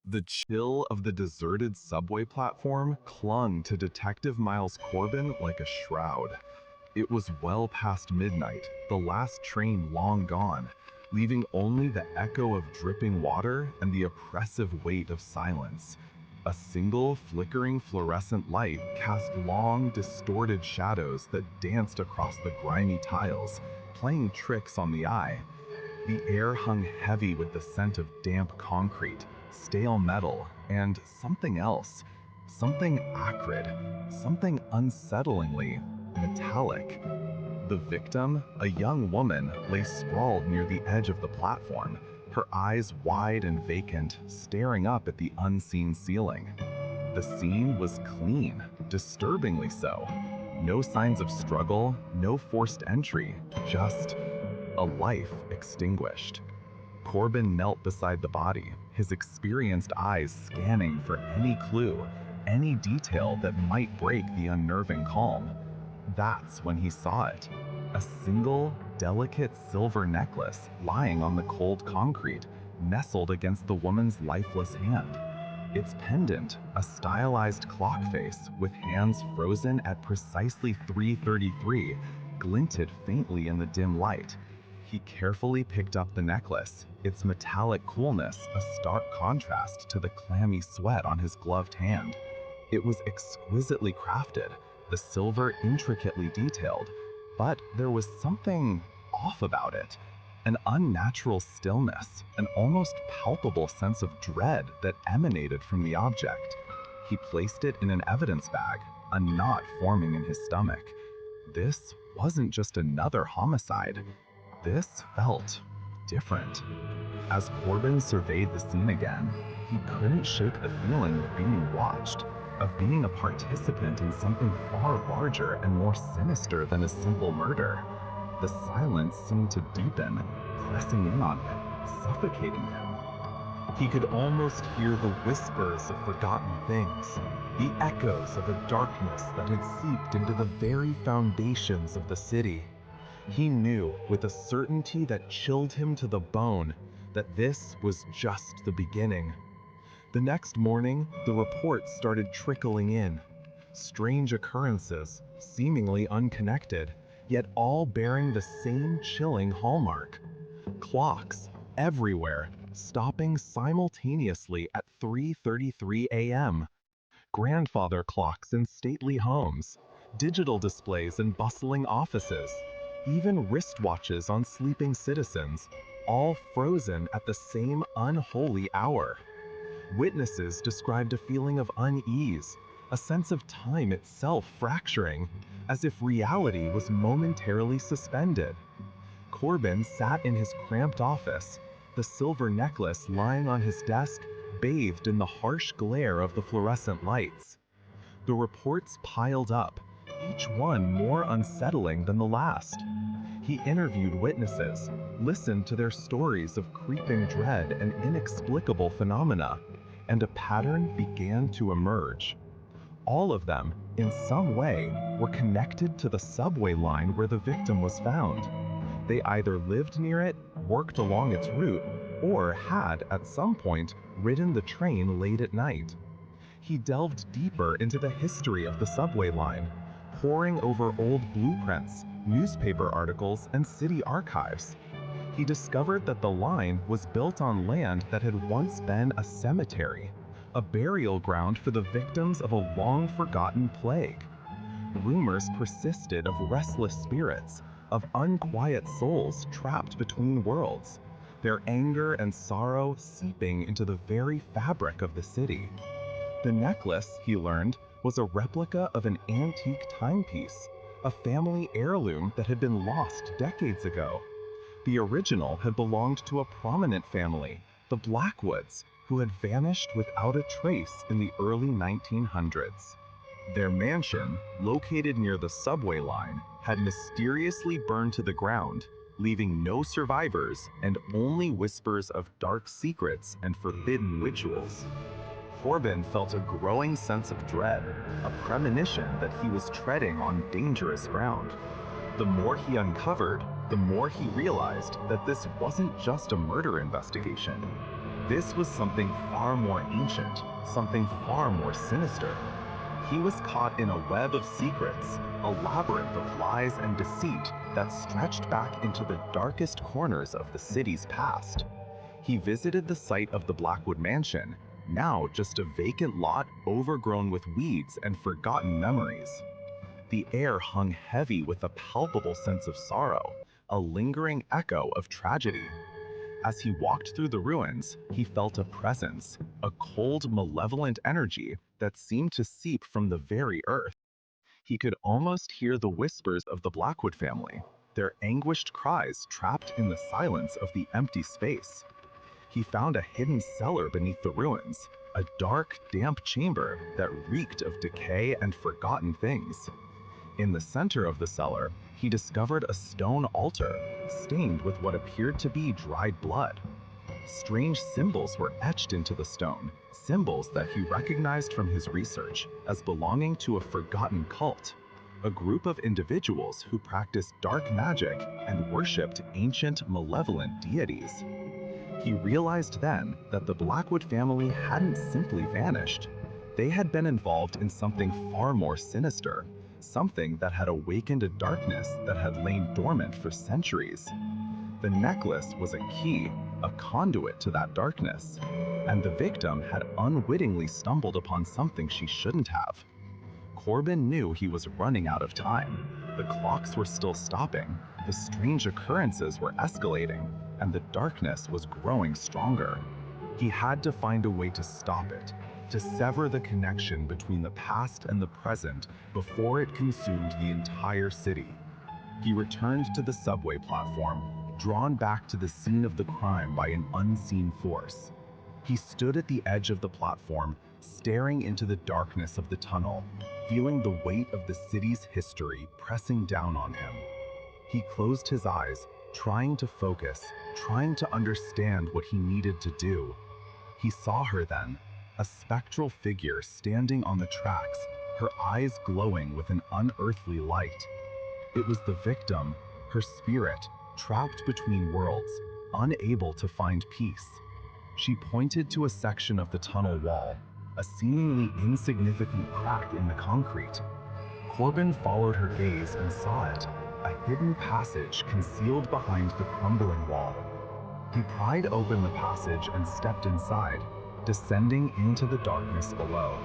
The chill of the deserted subway platform clung to Detective Miles Corbin like a shroud. It was well past midnight, the last train long gone, leaving only the echo of dripping water and the oppressive weight of silence. A single flickering fluorescent light cast long, distorted shadows that danced across the grimy tiles, playing tricks on the eye. The air hung heavy with the scent of damp concrete, stale metal, and something else. Something acrid, something unsettlingly metallic. The victim, a young woman, lay sprawled near the edge of the platform, her eyes wide and vacant, staring up at the unseen ceiling. The scene was clean, disturbingly so. No signs of struggle, no forced entry, just a life extinguished. Corbin knelt beside the body, his experienced eyes scanning for any clue, any detail that might break the unnerving calm. That's when he saw it. A single, delicate silver necklace lying on the cold concrete, nestled against the woman's lifeless hand. Its pendant, a stylized clock face with hands frozen at precisely 3:33, glinted faintly in the dim light. He carefully picked up the necklace, its metallic coolness a stark contrast to the clammy sweat on his gloved hand. It was exquisitely crafted, the silver intricately detailed, but there was something off about it. An unnatural stillness, an almost palpable sense of dread that emanated from the object. He placed it in an evidence bag, a knot forming in his stomach. This wasn't just another homicide. This felt different. As Corbin surveyed the scene again, he couldn't shake the feeling of being watched, of being a participant in something far larger and more sinister than a simple murder. The silence seemed to deepen, pressing in on him, suffocating him. He could almost hear the whispers of forgotten things, the echoes of a darkness that had seeped into the very foundations of the city. He knew, with a certainty that chilled him to the bone, that this was just the beginning. The next morning, the reports started trickling in. Strange occurrences, seemingly unconnected, yet all bearing the same chilling hallmark. Clocks, everywhere, stopping simultaneously at 3:33 a.m. Grandfather clocks in stately homes, digital displays in bustling offices, even wristwatches on sleeping citizens, all frozen at the same unholy hour. Witnesses described a feeling of unease, a sense of time itself fracturing, as if reality was momentarily suspended. Corbin sat in his cramped office, the silver necklace lying on his desk, bathed in the harsh glare of the fluorescent lights. The reports piled up, each one more unsettling than the last. He interviewed witnesses, listened to their stories of creeping dread and inexplicable phenomena, and a pattern began to emerge. All of them, in some way, were connected to the subway line where the victim was found. They either lived near it, worked along its route, or had, at some point, ridden the train late at night. He delved deeper into the history of the subway line, poring over old blueprints, newspaper articles, and city archives. He discovered that the line was built on land that had once been a cemetery, a burial ground for the victims of a long-forgotten plague. Rumors persisted of restless spirits, of unquiet souls trapped between worlds, their anger and sorrow seeping into the very fabric of the city. The necklace, he learned, was a replica of an antique timepiece, a family heirloom that had been lost decades ago. The original had belonged to a prominent family, the Blackwoods, who had vanished without a trace in the early 1900s. Their mansion, located near the subway line, had mysteriously burned to the ground, leaving no survivors and only whispers of dark secrets and forbidden rituals. Corbin felt a growing sense of dread, a premonition that he was treading on dangerous ground. The more he uncovered, the more he realized that this wasn't just a murder investigation. This was something far more ancient, something far more sinister. He was caught in a web of secrets, a labyrinth of lies and deceit that stretched back into the darkest corners of the city's past. He visited the site of the Blackwood Mansion, now just a vacant lot overgrown with weeds and forgotten memories. The air hung heavy with a palpable sense of sorrow, a lingering echo of tragedy. As he walked through the ruins, he felt a presence, a cold, malevolent energy that seemed to seep from the very earth. He could almost hear the whispers of the Blackwood family, their anguished cries trapped in the silence of the empty space. He found a hidden cellar beneath the ruins, a dark, damp chamber that reeked of decay and forgotten things. In the center of the cellar, he discovered a stone altar, stained with what appeared to be dried blood. Strange symbols were etched into the stone, symbols that he recognized from his research as belonging to a forgotten cult, a group of individuals who practiced dark magic and worshipped ancient, malevolent deities. He realized then that the Blackwood family hadn't simply vanished. They had been involved in something far more sinister, something that had awakened a darkness that had lain dormant for centuries. The necklace was a key, a conduit to that darkness, and the victim had unwittingly stumbled upon something she shouldn't have. Corbin knew he was running out of time. The clocks were still stopping, the strange occurrences were escalating, and the darkness was growing stronger. He had to find a way to stop it, to sever the connection between the past and the present before it consumed the entire city. He returned to the subway platform, drawn back to the scene of the crime by an unseen force. He stood at the edge of the platform, staring into the darkness of the tunnel, feeling the weight of the city's history pressing down on him. He closed his eyes, trying to focus, trying to understand what he needed to do. He saw her then, a spectral figure standing on the tracks, her eyes glowing with an unearthly light. It was the victim, her spirit, trapped between worlds, unable to find peace. She pointed to a section of the tunnel wall, a seemingly insignificant crack in the concrete. Corbin followed her gaze and saw it, a hidden passage concealed behind the crumbling wall. He pried open the passage and stepped inside, descending into the darkness below.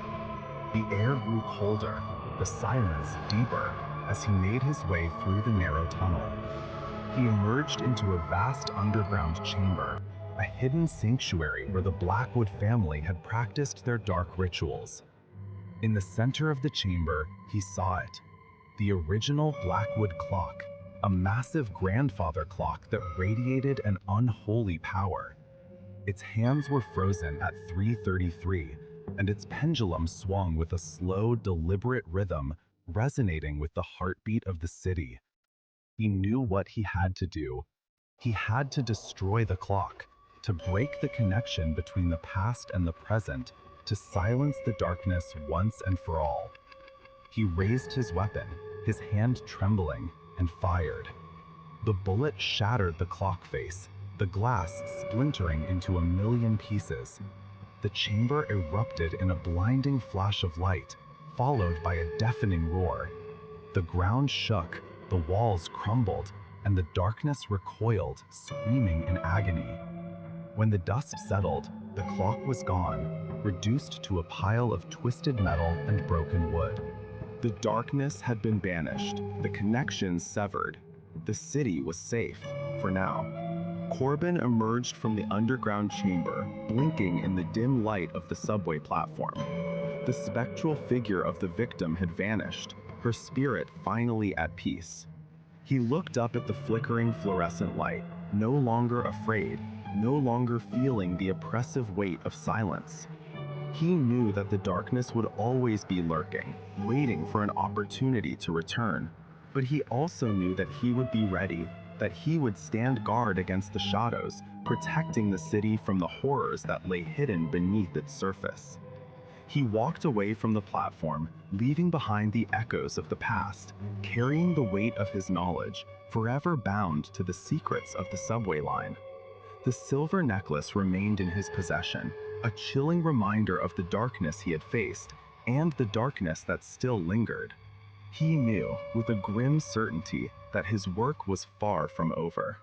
The air grew colder, the silence deeper, as he made his way through the narrow tunnel. He emerged into a vast underground chamber, a hidden sanctuary where the Blackwood family had practiced their dark rituals. In the center of the chamber, he saw it, the original Blackwood clock, a massive grandfather clock that radiated an unholy power. Its hands were frozen at 3:33, and its pendulum swung with a slow, deliberate rhythm, resonating with the heartbeat of the city. He knew what he had to do. He had to destroy the clock, to break the connection between the past and the present, to silence the darkness once and for all. He raised his weapon, his hand trembling, and fired. The bullet shattered the clock face, the glass splintering into a million pieces. The chamber erupted in a blinding flash of light, followed by a deafening roar. The ground shook, the walls crumbled, and the darkness recoiled, screaming in agony. When the dust settled, the clock was gone, reduced to a pile of twisted metal and broken wood. The darkness had been banished, the connections severed. The city was safe, for now. Corbin emerged from the underground chamber, blinking in the dim light of the subway platform. The spectral figure of the victim had vanished, her spirit finally at peace. He looked up at the flickering fluorescent light, no longer afraid, no longer feeling the oppressive weight of silence. He knew that the darkness would always be lurking, waiting for an opportunity to return. But he also knew that he would be ready, that he would stand guard against the shadows, protecting the city from the horrors that lay hidden beneath its surface. He walked away from the platform, leaving behind the echoes of the past, carrying the weight of his knowledge, forever bound to the secrets of the subway line. The silver necklace remained in his possession, a chilling reminder of the darkness he had faced, and the darkness that still lingered. He knew, with a grim certainty, that his work was far from over.